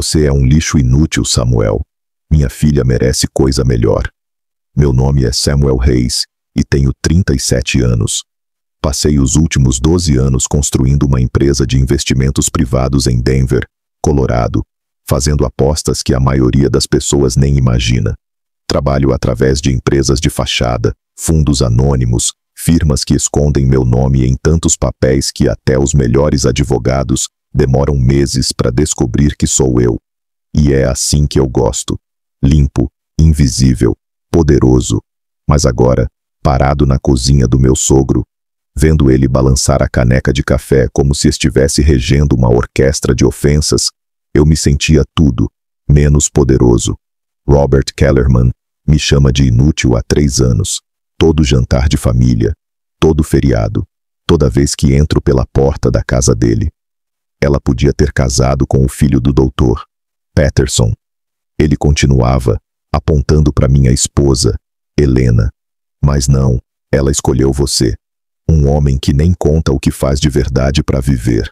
Você é um lixo inútil, Samuel. Minha filha merece coisa melhor. Meu nome é Samuel Reis e tenho 37 anos. Passei os últimos 12 anos construindo uma empresa de investimentos privados em Denver, Colorado, fazendo apostas que a maioria das pessoas nem imagina. Trabalho através de empresas de fachada, fundos anônimos, firmas que escondem meu nome em tantos papéis que até os melhores advogados demoram meses para descobrir que sou eu. E é assim que eu gosto. Limpo, invisível, poderoso. Mas agora, parado na cozinha do meu sogro, vendo ele balançar a caneca de café como se estivesse regendo uma orquestra de ofensas, eu me sentia tudo, menos poderoso. Robert Kellerman me chama de inútil há 3 anos. Todo jantar de família, todo feriado, toda vez que entro pela porta da casa dele. Ela podia ter casado com o filho do doutor, Patterson. Ele continuava, apontando para minha esposa, Helena. Mas não, ela escolheu você. Um homem que nem conta o que faz de verdade para viver.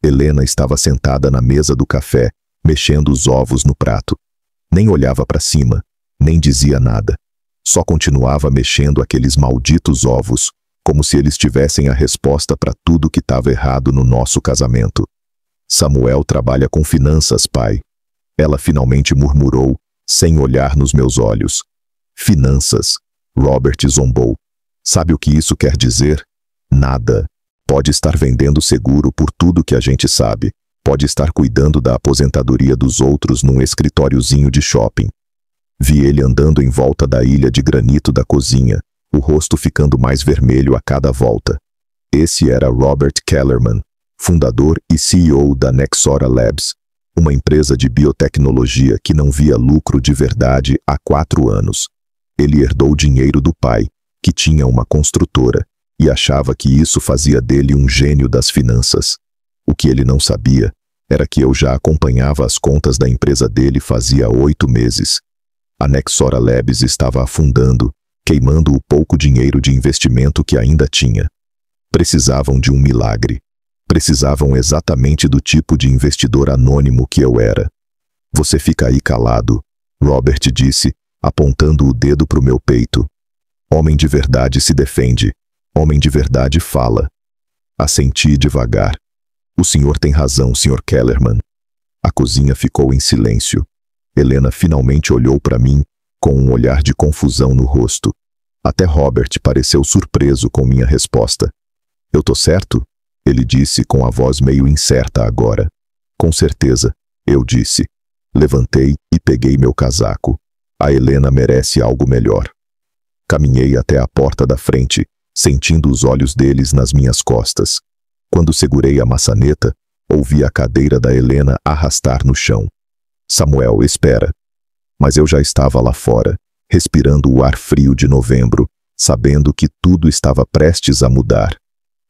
Helena estava sentada na mesa do café, mexendo os ovos no prato. Nem olhava para cima, nem dizia nada. Só continuava mexendo aqueles malditos ovos, como se eles tivessem a resposta para tudo que estava errado no nosso casamento. Samuel trabalha com finanças, pai. Ela finalmente murmurou, sem olhar nos meus olhos. Finanças. Robert zombou. Sabe o que isso quer dizer? Nada. Pode estar vendendo seguro por tudo que a gente sabe. Pode estar cuidando da aposentadoria dos outros num escritóriozinho de shopping. Vi ele andando em volta da ilha de granito da cozinha, o rosto ficando mais vermelho a cada volta. Esse era Robert Kellerman, fundador e CEO da Nexora Labs, uma empresa de biotecnologia que não via lucro de verdade há 4 anos. Ele herdou o dinheiro do pai, que tinha uma construtora, e achava que isso fazia dele um gênio das finanças. O que ele não sabia era que eu já acompanhava as contas da empresa dele fazia 8 meses. A Nexora Labs estava afundando, queimando o pouco dinheiro de investimento que ainda tinha. Precisavam de um milagre. Precisavam exatamente do tipo de investidor anônimo que eu era. Você fica aí calado, Robert disse, apontando o dedo para o meu peito. Homem de verdade se defende. Homem de verdade fala. Assenti devagar. O senhor tem razão, Sr. Kellerman. A cozinha ficou em silêncio. Helena finalmente olhou para mim, com um olhar de confusão no rosto. Até Robert pareceu surpreso com minha resposta. Eu tô certo? Ele disse com a voz meio incerta agora. Com certeza, eu disse. Levantei e peguei meu casaco. A Helena merece algo melhor. Caminhei até a porta da frente, sentindo os olhos deles nas minhas costas. Quando segurei a maçaneta, ouvi a cadeira da Helena arrastar no chão. Samuel, espera. Mas eu já estava lá fora, respirando o ar frio de novembro, sabendo que tudo estava prestes a mudar.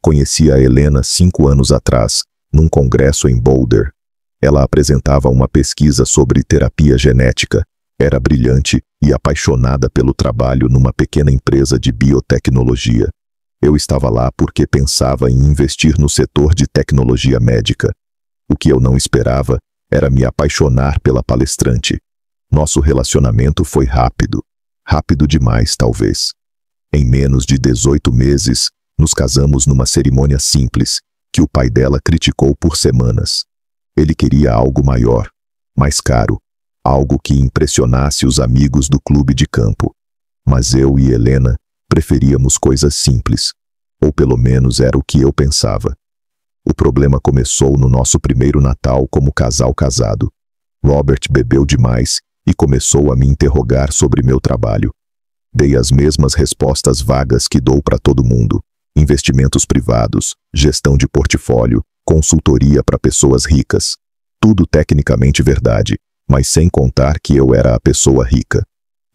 Conheci a Helena 5 anos atrás, num congresso em Boulder. Ela apresentava uma pesquisa sobre terapia genética, era brilhante e apaixonada pelo trabalho numa pequena empresa de biotecnologia. Eu estava lá porque pensava em investir no setor de tecnologia médica. O que eu não esperava era me apaixonar pela palestrante. Nosso relacionamento foi rápido. Rápido demais, talvez. Em menos de 18 meses, nos casamos numa cerimônia simples, que o pai dela criticou por semanas. Ele queria algo maior, mais caro, algo que impressionasse os amigos do clube de campo. Mas eu e Helena preferíamos coisas simples. Ou pelo menos era o que eu pensava. O problema começou no nosso primeiro Natal como casal casado. Robert bebeu demais e começou a me interrogar sobre meu trabalho. Dei as mesmas respostas vagas que dou para todo mundo. Investimentos privados, gestão de portfólio, consultoria para pessoas ricas. Tudo tecnicamente verdade, mas sem contar que eu era a pessoa rica.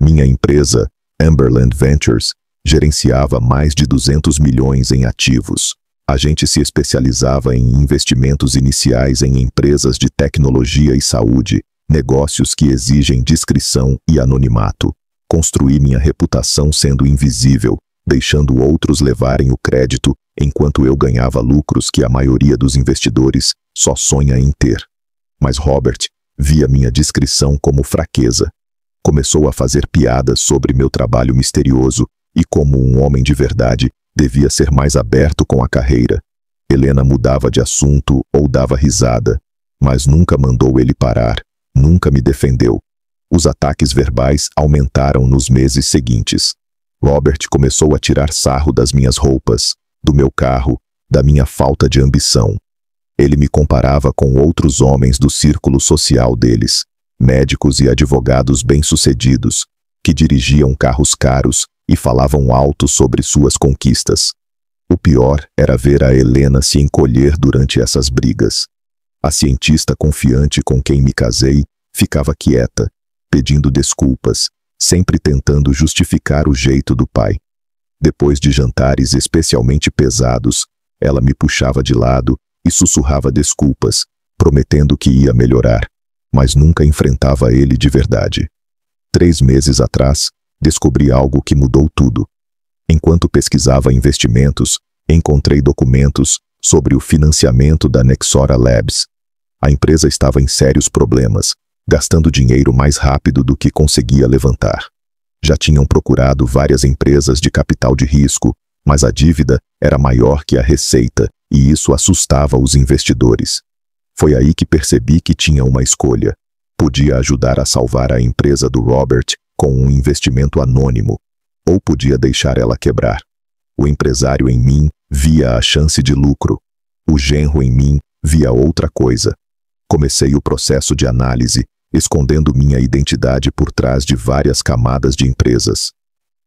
Minha empresa, Amberland Ventures, gerenciava mais de 200 milhões em ativos. A gente se especializava em investimentos iniciais em empresas de tecnologia e saúde, negócios que exigem discrição e anonimato. Construí minha reputação sendo invisível, deixando outros levarem o crédito, enquanto eu ganhava lucros que a maioria dos investidores só sonha em ter. Mas Robert, Via minha discrição como fraqueza. Começou a fazer piadas sobre meu trabalho misterioso e como um homem de verdade devia ser mais aberto com a carreira. Helena mudava de assunto ou dava risada, mas nunca mandou ele parar, nunca me defendeu. Os ataques verbais aumentaram nos meses seguintes. Robert começou a tirar sarro das minhas roupas, do meu carro, da minha falta de ambição. Ele me comparava com outros homens do círculo social deles, médicos e advogados bem-sucedidos, que dirigiam carros caros e falavam alto sobre suas conquistas. O pior era ver a Helena se encolher durante essas brigas. A cientista confiante com quem me casei ficava quieta, pedindo desculpas, sempre tentando justificar o jeito do pai. Depois de jantares especialmente pesados, ela me puxava de lado e sussurrava desculpas, prometendo que ia melhorar, mas nunca enfrentava ele de verdade. 3 meses atrás, descobri algo que mudou tudo. Enquanto pesquisava investimentos, encontrei documentos sobre o financiamento da Nexora Labs. A empresa estava em sérios problemas, gastando dinheiro mais rápido do que conseguia levantar. Já tinham procurado várias empresas de capital de risco, mas a dívida era maior que a receita e isso assustava os investidores. Foi aí que percebi que tinha uma escolha. Podia ajudar a salvar a empresa do Robert com um investimento anônimo, ou podia deixar ela quebrar. O empresário em mim via a chance de lucro. O genro em mim via outra coisa. Comecei o processo de análise, escondendo minha identidade por trás de várias camadas de empresas.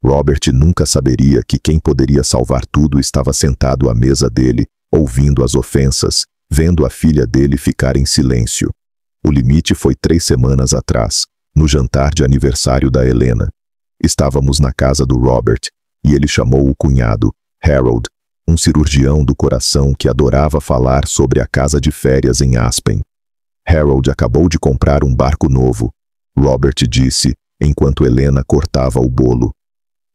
Robert nunca saberia que quem poderia salvar tudo estava sentado à mesa dele, ouvindo as ofensas, vendo a filha dele ficar em silêncio. O limite foi 3 semanas atrás, no jantar de aniversário da Helena. Estávamos na casa do Robert, e ele chamou o cunhado, Harold, um cirurgião do coração que adorava falar sobre a casa de férias em Aspen. Harold acabou de comprar um barco novo, Robert disse, enquanto Helena cortava o bolo.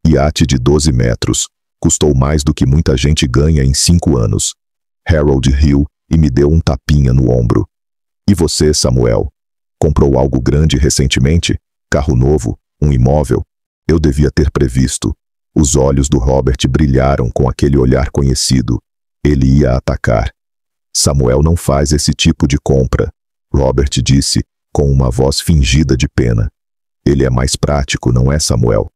Iate de 12 metros, custou mais do que muita gente ganha em 5 anos. Harold riu e me deu um tapinha no ombro. E você, Samuel? Comprou algo grande recentemente? Carro novo? Um imóvel? Eu devia ter previsto. Os olhos do Robert brilharam com aquele olhar conhecido. Ele ia atacar. Samuel não faz esse tipo de compra, Robert disse, com uma voz fingida de pena. Ele é mais prático, não é, Samuel?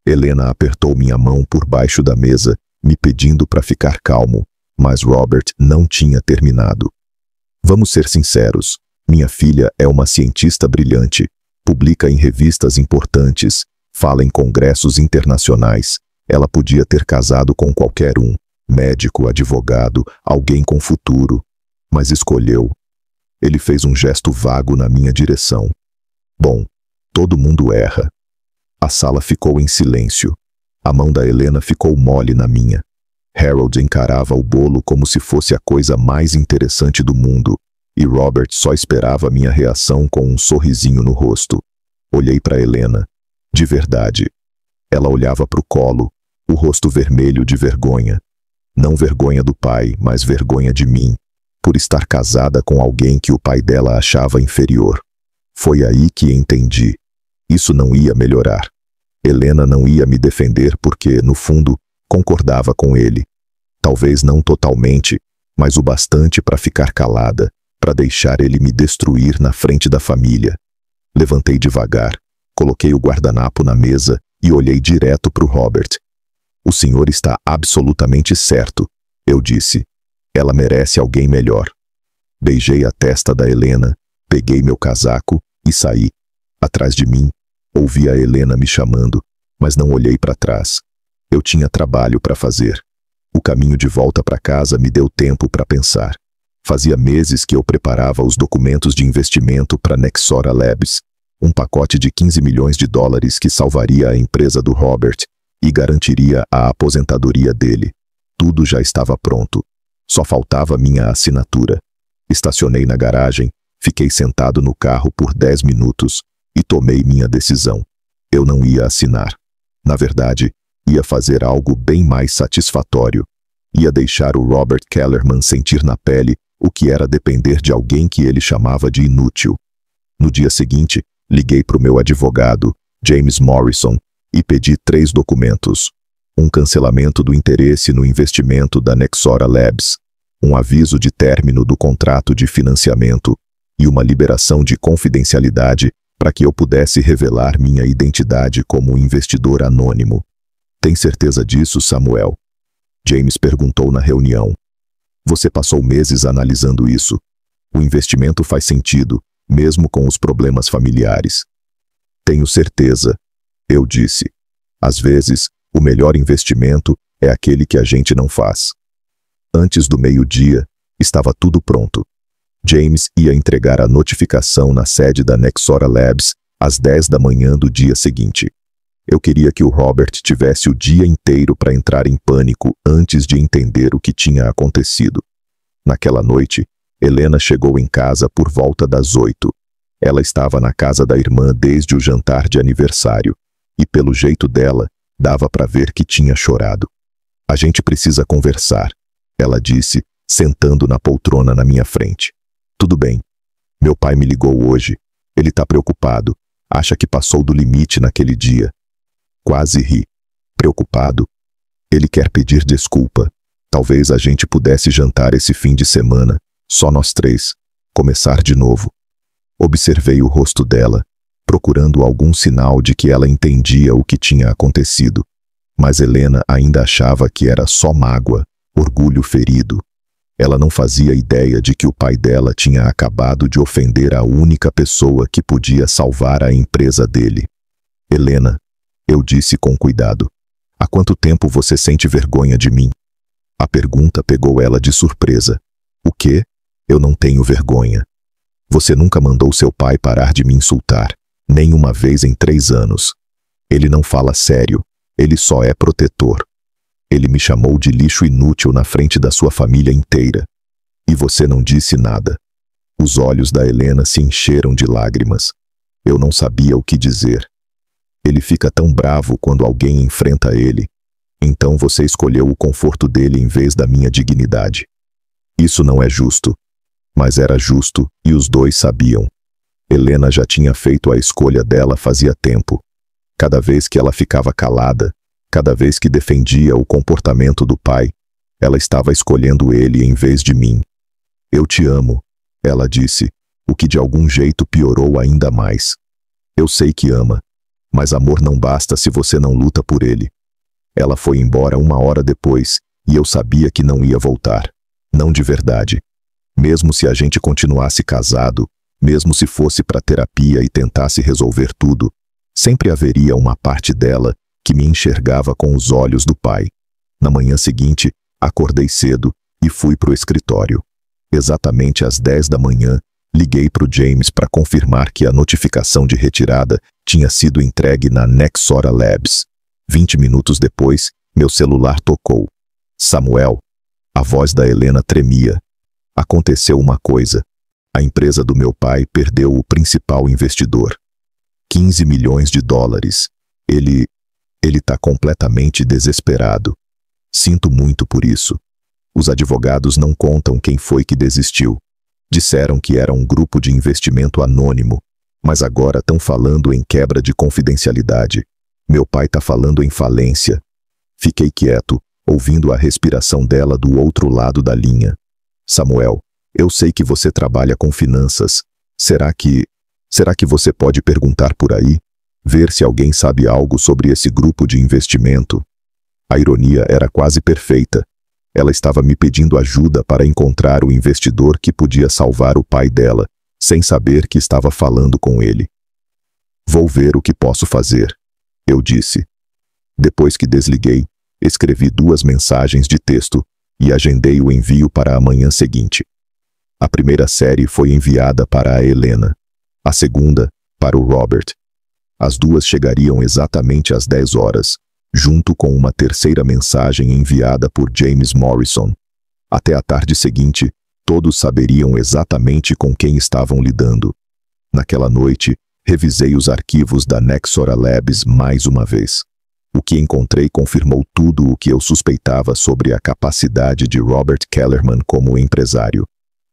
Helena apertou minha mão por baixo da mesa, me pedindo para ficar calmo, mas Robert não tinha terminado. Vamos ser sinceros, minha filha é uma cientista brilhante, publica em revistas importantes, fala em congressos internacionais. Ela podia ter casado com qualquer um, médico, advogado, alguém com futuro, mas escolheu. Ele fez um gesto vago na minha direção. Bom, todo mundo erra. A sala ficou em silêncio. A mão da Helena ficou mole na minha. Harold encarava o bolo como se fosse a coisa mais interessante do mundo, e Robert só esperava minha reação com um sorrisinho no rosto. Olhei para Helena. De verdade. Ela olhava para o colo, o rosto vermelho de vergonha. Não vergonha do pai, mas vergonha de mim, por estar casada com alguém que o pai dela achava inferior. Foi aí que entendi. Isso não ia melhorar. Helena não ia me defender porque, no fundo, concordava com ele. Talvez não totalmente, mas o bastante para ficar calada, para deixar ele me destruir na frente da família. Levantei devagar, coloquei o guardanapo na mesa e olhei direto para o Robert. O senhor está absolutamente certo, eu disse. Ela merece alguém melhor. Beijei a testa da Helena, peguei meu casaco e saí. Atrás de mim, ouvi a Helena me chamando, mas não olhei para trás. Eu tinha trabalho para fazer. O caminho de volta para casa me deu tempo para pensar. Fazia meses que eu preparava os documentos de investimento para Nexora Labs, um pacote de 15 milhões de dólares que salvaria a empresa do Robert e garantiria a aposentadoria dele. Tudo já estava pronto. Só faltava minha assinatura. Estacionei na garagem, fiquei sentado no carro por 10 minutos e tomei minha decisão. Eu não ia assinar. Na verdade, ia fazer algo bem mais satisfatório. Ia deixar o Robert Kellerman sentir na pele o que era depender de alguém que ele chamava de inútil. No dia seguinte, liguei para o meu advogado, James Morrison, e pedi 3 documentos. Um cancelamento do interesse no investimento da Nexora Labs, um aviso de término do contrato de financiamento e uma liberação de confidencialidade para que eu pudesse revelar minha identidade como investidor anônimo. Tem certeza disso, Samuel? James perguntou na reunião. Você passou meses analisando isso. O investimento faz sentido, mesmo com os problemas familiares. Tenho certeza, eu disse. Às vezes, o melhor investimento é aquele que a gente não faz. Antes do meio-dia, estava tudo pronto. James ia entregar a notificação na sede da Nexora Labs às 10 da manhã do dia seguinte. Eu queria que o Robert tivesse o dia inteiro para entrar em pânico antes de entender o que tinha acontecido. Naquela noite, Helena chegou em casa por volta das 8. Ela estava na casa da irmã desde o jantar de aniversário, e pelo jeito dela, dava para ver que tinha chorado. A gente precisa conversar, ela disse, sentando na poltrona na minha frente. Tudo bem. Meu pai me ligou hoje. Ele está preocupado. Acha que passou do limite naquele dia. Quase ri. Preocupado? Ele quer pedir desculpa. Talvez a gente pudesse jantar esse fim de semana, só nós 3. Começar de novo. Observei o rosto dela, procurando algum sinal de que ela entendia o que tinha acontecido. Mas Helena ainda achava que era só mágoa, orgulho ferido. Ela não fazia ideia de que o pai dela tinha acabado de ofender a única pessoa que podia salvar a empresa dele. Helena, eu disse com cuidado, há quanto tempo você sente vergonha de mim? A pergunta pegou ela de surpresa. O quê? Eu não tenho vergonha. Você nunca mandou seu pai parar de me insultar, nem uma vez em 3 anos. Ele não fala sério, ele só é protetor. Ele me chamou de lixo inútil na frente da sua família inteira. E você não disse nada. Os olhos da Helena se encheram de lágrimas. Eu não sabia o que dizer. Ele fica tão bravo quando alguém enfrenta ele. Então você escolheu o conforto dele em vez da minha dignidade. Isso não é justo. Mas era justo, e os 2 sabiam. Helena já tinha feito a escolha dela fazia tempo. Cada vez que ela ficava calada, cada vez que defendia o comportamento do pai, ela estava escolhendo ele em vez de mim. Eu te amo, ela disse, o que de algum jeito piorou ainda mais. Eu sei que ama, mas amor não basta se você não luta por ele. Ela foi embora 1 hora depois, e eu sabia que não ia voltar. Não de verdade. Mesmo se a gente continuasse casado, mesmo se fosse para terapia e tentasse resolver tudo, sempre haveria uma parte dela que me enxergava com os olhos do pai. Na manhã seguinte, acordei cedo e fui para o escritório. Exatamente às 10 da manhã, liguei para o James para confirmar que a notificação de retirada tinha sido entregue na Nexora Labs. 20 minutos depois, meu celular tocou. Samuel. A voz da Helena tremia. Aconteceu uma coisa. A empresa do meu pai perdeu o principal investidor. 15 milhões de dólares. Ele está completamente desesperado. Sinto muito por isso. Os advogados não contam quem foi que desistiu. Disseram que era um grupo de investimento anônimo, mas agora estão falando em quebra de confidencialidade. Meu pai está falando em falência. Fiquei quieto, ouvindo a respiração dela do outro lado da linha. Samuel, eu sei que você trabalha com finanças. Será que você pode perguntar por aí? Ver se alguém sabe algo sobre esse grupo de investimento? A ironia era quase perfeita. Ela estava me pedindo ajuda para encontrar o investidor que podia salvar o pai dela, sem saber que estava falando com ele. Vou ver o que posso fazer, eu disse. Depois que desliguei, escrevi 2 mensagens de texto e agendei o envio para a manhã seguinte. A primeira série foi enviada para a Helena, a segunda, para o Robert. As 2 chegariam exatamente às 10 horas, junto com uma terceira mensagem enviada por James Morrison. Até a tarde seguinte, todos saberiam exatamente com quem estavam lidando. Naquela noite, revisei os arquivos da Nexora Labs mais uma vez. O que encontrei confirmou tudo o que eu suspeitava sobre a capacidade de Robert Kellerman como empresário.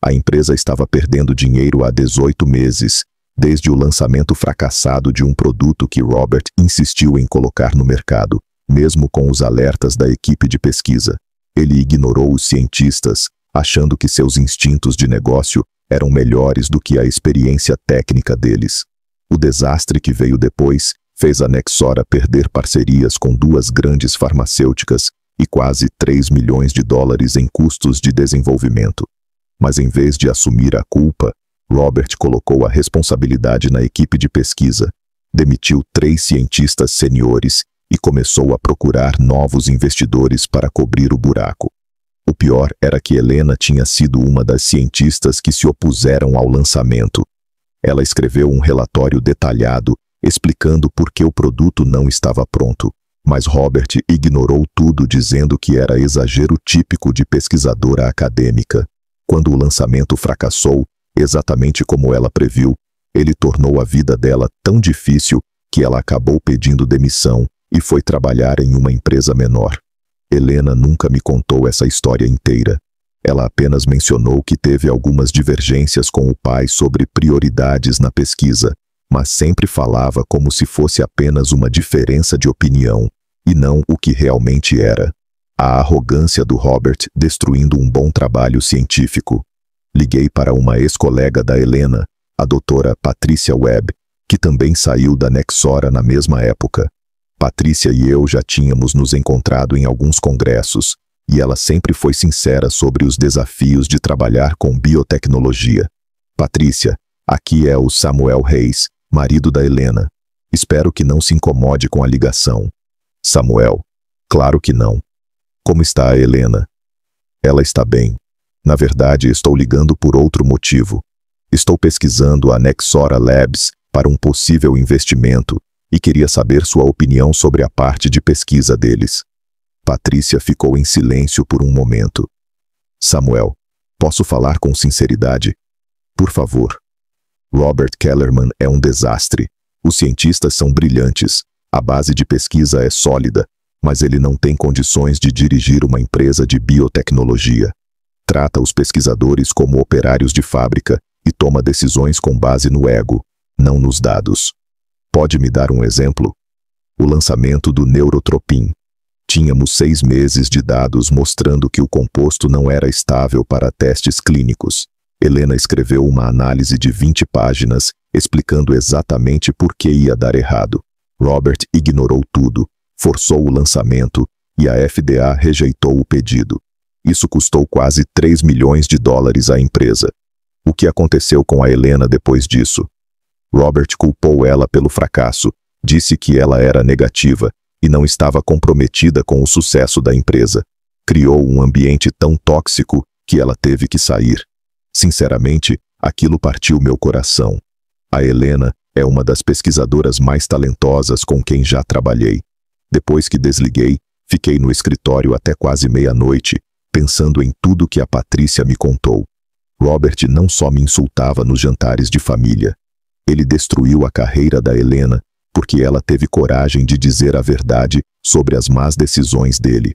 A empresa estava perdendo dinheiro há 18 meses, Desde o lançamento fracassado de um produto que Robert insistiu em colocar no mercado, mesmo com os alertas da equipe de pesquisa, ele ignorou os cientistas, achando que seus instintos de negócio eram melhores do que a experiência técnica deles. O desastre que veio depois fez a Nexora perder parcerias com duas grandes farmacêuticas e quase 3 milhões de dólares em custos de desenvolvimento. Mas em vez de assumir a culpa, Robert colocou a responsabilidade na equipe de pesquisa, demitiu 3 cientistas seniores e começou a procurar novos investidores para cobrir o buraco. O pior era que Helena tinha sido uma das cientistas que se opuseram ao lançamento. Ela escreveu um relatório detalhado explicando por que o produto não estava pronto, mas Robert ignorou tudo dizendo que era exagero típico de pesquisadora acadêmica. Quando o lançamento fracassou, exatamente como ela previu, ele tornou a vida dela tão difícil que ela acabou pedindo demissão e foi trabalhar em uma empresa menor. Helena nunca me contou essa história inteira. Ela apenas mencionou que teve algumas divergências com o pai sobre prioridades na pesquisa, mas sempre falava como se fosse apenas uma diferença de opinião, e não o que realmente era. A arrogância do Robert destruindo um bom trabalho científico. Liguei para uma ex-colega da Helena, a doutora Patrícia Webb, que também saiu da Nexora na mesma época. Patrícia e eu já tínhamos nos encontrado em alguns congressos, e ela sempre foi sincera sobre os desafios de trabalhar com biotecnologia. Patrícia, aqui é o Samuel Reis, marido da Helena. Espero que não se incomode com a ligação. Samuel, claro que não. Como está a Helena? Ela está bem. Na verdade, estou ligando por outro motivo. Estou pesquisando a Nexora Labs para um possível investimento e queria saber sua opinião sobre a parte de pesquisa deles. Patrícia ficou em silêncio por um momento. Samuel, posso falar com sinceridade? Por favor. Robert Kellerman é um desastre. Os cientistas são brilhantes, a base de pesquisa é sólida, mas ele não tem condições de dirigir uma empresa de biotecnologia. Trata os pesquisadores como operários de fábrica e toma decisões com base no ego, não nos dados. Pode me dar um exemplo? O lançamento do Neurotropin. Tínhamos 6 meses de dados mostrando que o composto não era estável para testes clínicos. Helena escreveu uma análise de 20 páginas, explicando exatamente por que ia dar errado. Robert ignorou tudo, forçou o lançamento, e a FDA rejeitou o pedido. Isso custou quase 3 milhões de dólares à empresa. O que aconteceu com a Helena depois disso? Robert culpou ela pelo fracasso, disse que ela era negativa e não estava comprometida com o sucesso da empresa. Criou um ambiente tão tóxico que ela teve que sair. Sinceramente, aquilo partiu meu coração. A Helena é uma das pesquisadoras mais talentosas com quem já trabalhei. Depois que desliguei, fiquei no escritório até quase meia-noite, pensando em tudo que a Patrícia me contou. Robert não só me insultava nos jantares de família. Ele destruiu a carreira da Helena porque ela teve coragem de dizer a verdade sobre as más decisões dele.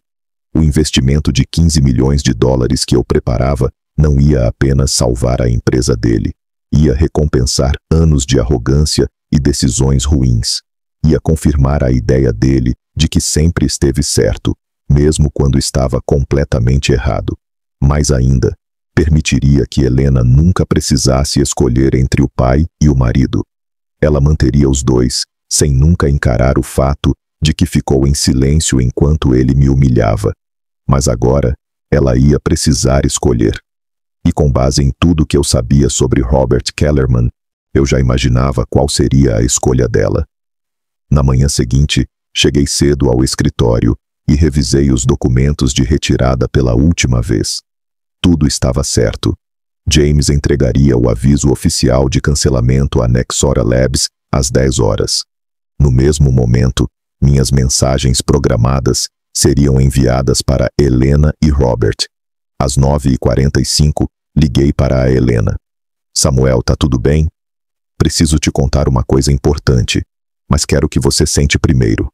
O investimento de 15 milhões de dólares que eu preparava não ia apenas salvar a empresa dele. Ia recompensar anos de arrogância e decisões ruins. Ia confirmar a ideia dele de que sempre esteve certo, mesmo quando estava completamente errado. Mais ainda, permitiria que Helena nunca precisasse escolher entre o pai e o marido. Ela manteria os dois, sem nunca encarar o fato de que ficou em silêncio enquanto ele me humilhava. Mas agora, ela ia precisar escolher. E com base em tudo que eu sabia sobre Robert Kellerman, eu já imaginava qual seria a escolha dela. Na manhã seguinte, cheguei cedo ao escritório e revisei os documentos de retirada pela última vez. Tudo estava certo. James entregaria o aviso oficial de cancelamento à Nexora Labs às 10 horas. No mesmo momento, minhas mensagens programadas seriam enviadas para Helena e Robert. Às 9h45, liguei para a Helena. Samuel, tá tudo bem? Preciso te contar uma coisa importante, mas quero que você sente primeiro.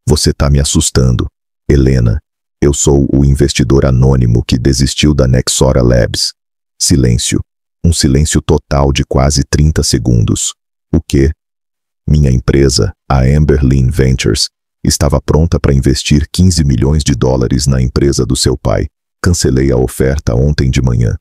Você tá me assustando. Helena, eu sou o investidor anônimo que desistiu da Nexora Labs. Silêncio. Um silêncio total de quase 30 segundos. O quê? Minha empresa, a Amberlin Ventures, estava pronta para investir 15 milhões de dólares na empresa do seu pai. Cancelei a oferta ontem de manhã.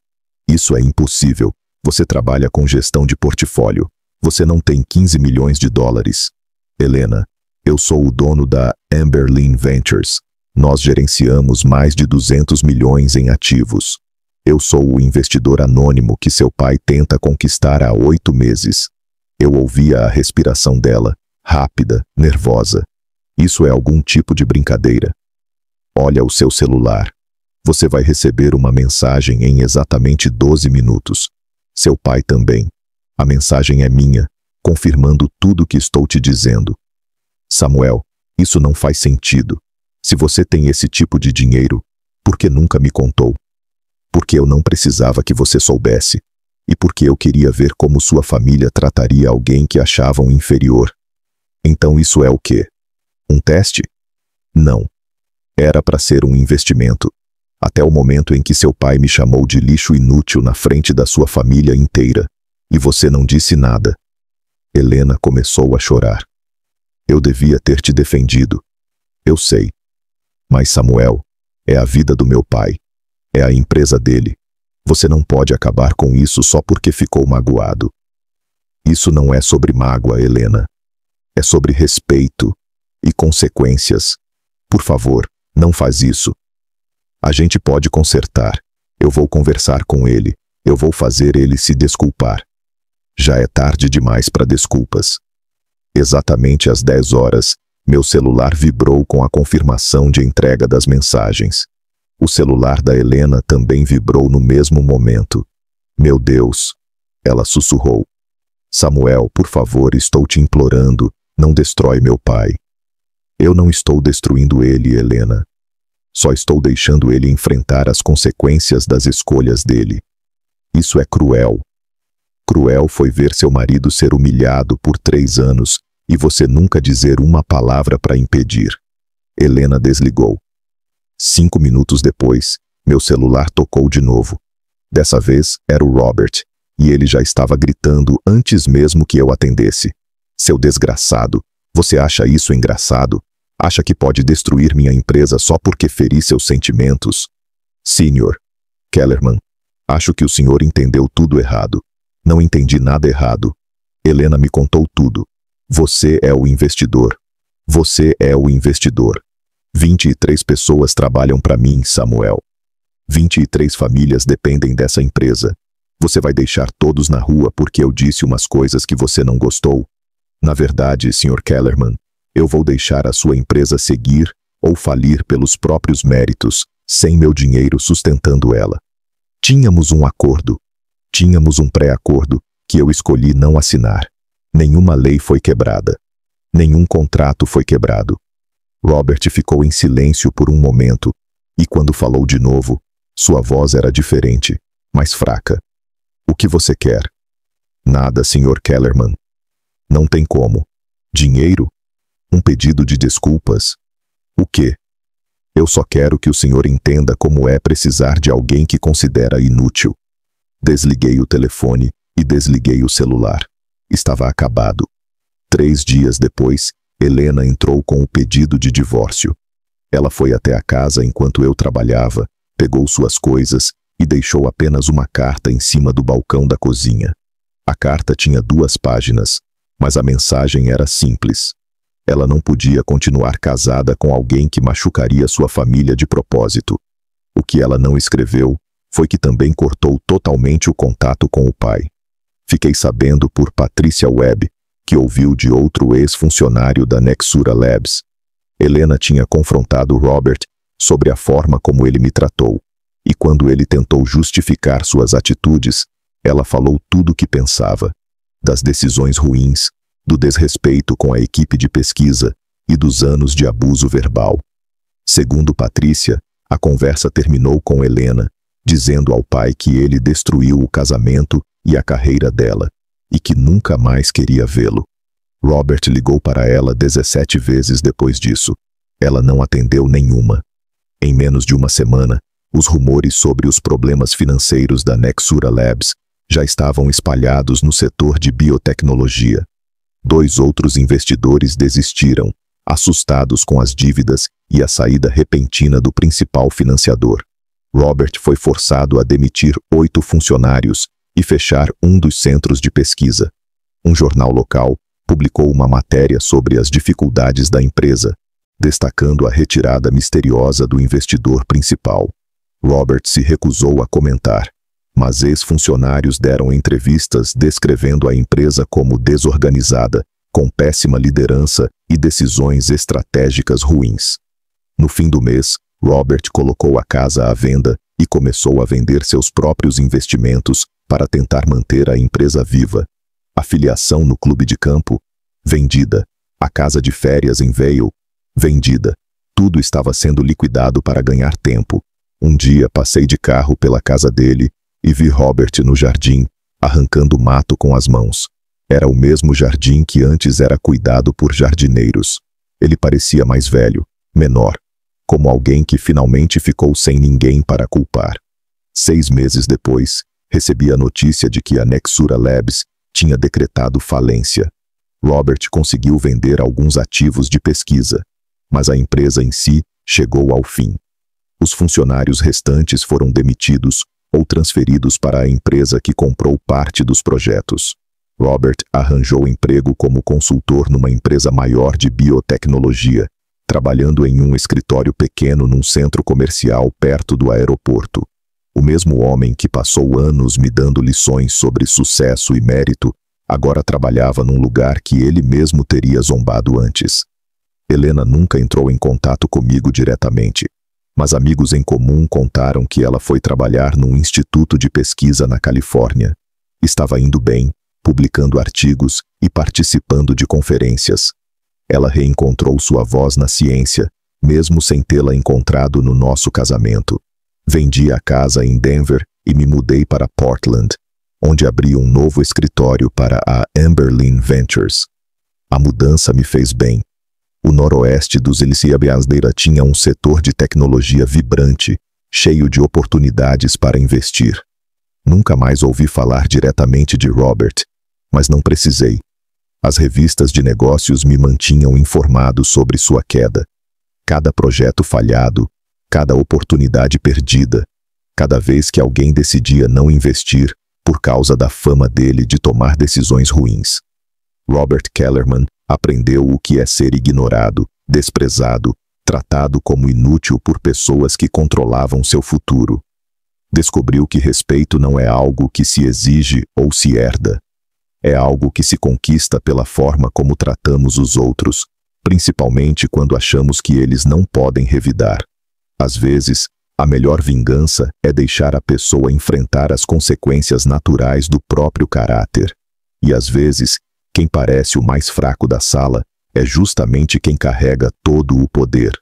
Isso é impossível. Você trabalha com gestão de portfólio. Você não tem 15 milhões de dólares. Helena, eu sou o dono da Amberlin Ventures. Nós gerenciamos mais de 200 milhões em ativos. Eu sou o investidor anônimo que seu pai tenta conquistar há 8 meses. Eu ouvia a respiração dela, rápida, nervosa. Isso é algum tipo de brincadeira. Olha o seu celular. Você vai receber uma mensagem em exatamente 12 minutos. Seu pai também. A mensagem é minha, confirmando tudo que estou te dizendo. Samuel, isso não faz sentido. Se você tem esse tipo de dinheiro, por que nunca me contou? Porque eu não precisava que você soubesse. E porque eu queria ver como sua família trataria alguém que achavam inferior. Então isso é o quê? Um teste? Não. Era para ser um investimento. Até o momento em que seu pai me chamou de lixo inútil na frente da sua família inteira. E você não disse nada. Helena começou a chorar. Eu devia ter te defendido. Eu sei. Mas Samuel, é a vida do meu pai. É a empresa dele. Você não pode acabar com isso só porque ficou magoado. Isso não é sobre mágoa, Helena. É sobre respeito e consequências. Por favor, não faz isso. A gente pode consertar. Eu vou conversar com ele. Eu vou fazer ele se desculpar. Já é tarde demais para desculpas. Exatamente às 10 horas, meu celular vibrou com a confirmação de entrega das mensagens. O celular da Helena também vibrou no mesmo momento. Meu Deus! Ela sussurrou. Samuel, por favor, estou te implorando, não destrói meu pai. Eu não estou destruindo ele, Helena. Só estou deixando ele enfrentar as consequências das escolhas dele. Isso é cruel. Cruel foi ver seu marido ser humilhado por 3 anos e você nunca dizer uma palavra para impedir. Helena desligou. 5 minutos depois, meu celular tocou de novo. Dessa vez, era o Robert, e ele já estava gritando antes mesmo que eu atendesse. Seu desgraçado, você acha isso engraçado? Acha que pode destruir minha empresa só porque feri seus sentimentos? Sr. Kellerman, acho que o senhor entendeu tudo errado. Não entendi nada errado. Helena me contou tudo. Você é o investidor. Você é o investidor. 23 pessoas trabalham para mim, Samuel. 23 famílias dependem dessa empresa. Você vai deixar todos na rua porque eu disse umas coisas que você não gostou? Na verdade, Sr. Kellerman, eu vou deixar a sua empresa seguir ou falir pelos próprios méritos, sem meu dinheiro sustentando ela. Tínhamos um acordo. Tínhamos um pré-acordo que eu escolhi não assinar. Nenhuma lei foi quebrada. Nenhum contrato foi quebrado. Robert ficou em silêncio por um momento, e quando falou de novo, sua voz era diferente, mais fraca. O que você quer? Nada, Sr. Kellerman. Não tem como. Dinheiro? Um pedido de desculpas? O quê? Eu só quero que o senhor entenda como é precisar de alguém que considera inútil. Desliguei o telefone e desliguei o celular. Estava acabado. 3 dias depois, Helena entrou com o pedido de divórcio. Ela foi até a casa enquanto eu trabalhava, pegou suas coisas e deixou apenas uma carta em cima do balcão da cozinha. A carta tinha 2 páginas, mas a mensagem era simples. Ela não podia continuar casada com alguém que machucaria sua família de propósito. O que ela não escreveu foi que também cortou totalmente o contato com o pai. Fiquei sabendo por Patricia Webb, que ouviu de outro ex-funcionário da Nexura Labs. Helena tinha confrontado Robert sobre a forma como ele me tratou, e quando ele tentou justificar suas atitudes, ela falou tudo o que pensava, das decisões ruins, do desrespeito com a equipe de pesquisa e dos anos de abuso verbal. Segundo Patrícia, a conversa terminou com Helena, dizendo ao pai que ele destruiu o casamento e a carreira dela, e que nunca mais queria vê-lo. Robert ligou para ela 17 vezes depois disso. Ela não atendeu nenhuma. Em menos de uma semana, os rumores sobre os problemas financeiros da Nexura Labs já estavam espalhados no setor de biotecnologia. 2 outros investidores desistiram, assustados com as dívidas e a saída repentina do principal financiador. Robert foi forçado a demitir 8 funcionários e fechar um dos centros de pesquisa. Um jornal local publicou uma matéria sobre as dificuldades da empresa, destacando a retirada misteriosa do investidor principal. Robert se recusou a comentar, mas ex-funcionários deram entrevistas descrevendo a empresa como desorganizada, com péssima liderança e decisões estratégicas ruins. No fim do mês, Robert colocou a casa à venda e começou a vender seus próprios investimentos para tentar manter a empresa viva. A filiação no clube de campo, vendida. A casa de férias em Vail, vendida. Tudo estava sendo liquidado para ganhar tempo. Um dia passei de carro pela casa dele e vi Robert no jardim, arrancando mato com as mãos. Era o mesmo jardim que antes era cuidado por jardineiros. Ele parecia mais velho, menor, como alguém que finalmente ficou sem ninguém para culpar. 6 meses depois, recebi a notícia de que a Nexura Labs tinha decretado falência. Robert conseguiu vender alguns ativos de pesquisa, mas a empresa em si chegou ao fim. Os funcionários restantes foram demitidos ou transferidos para a empresa que comprou parte dos projetos. Robert arranjou emprego como consultor numa empresa maior de biotecnologia, trabalhando em um escritório pequeno num centro comercial perto do aeroporto. O mesmo homem que passou anos me dando lições sobre sucesso e mérito, agora trabalhava num lugar que ele mesmo teria zombado antes. Helena nunca entrou em contato comigo diretamente, mas amigos em comum contaram que ela foi trabalhar num instituto de pesquisa na Califórnia. Estava indo bem, publicando artigos e participando de conferências. Ela reencontrou sua voz na ciência, mesmo sem tê-la encontrado no nosso casamento. Vendi a casa em Denver e me mudei para Portland, onde abri um novo escritório para a Amberlin Ventures. A mudança me fez bem. O noroeste dos Iliciabeasdeira tinha um setor de tecnologia vibrante, cheio de oportunidades para investir. Nunca mais ouvi falar diretamente de Robert, mas não precisei. As revistas de negócios me mantinham informado sobre sua queda. Cada projeto falhado, cada oportunidade perdida, cada vez que alguém decidia não investir por causa da fama dele de tomar decisões ruins. Robert Kellerman aprendeu o que é ser ignorado, desprezado, tratado como inútil por pessoas que controlavam seu futuro. Descobriu que respeito não é algo que se exige ou se herda. É algo que se conquista pela forma como tratamos os outros, principalmente quando achamos que eles não podem revidar. Às vezes, a melhor vingança é deixar a pessoa enfrentar as consequências naturais do próprio caráter. E às vezes, quem parece o mais fraco da sala é justamente quem carrega todo o poder.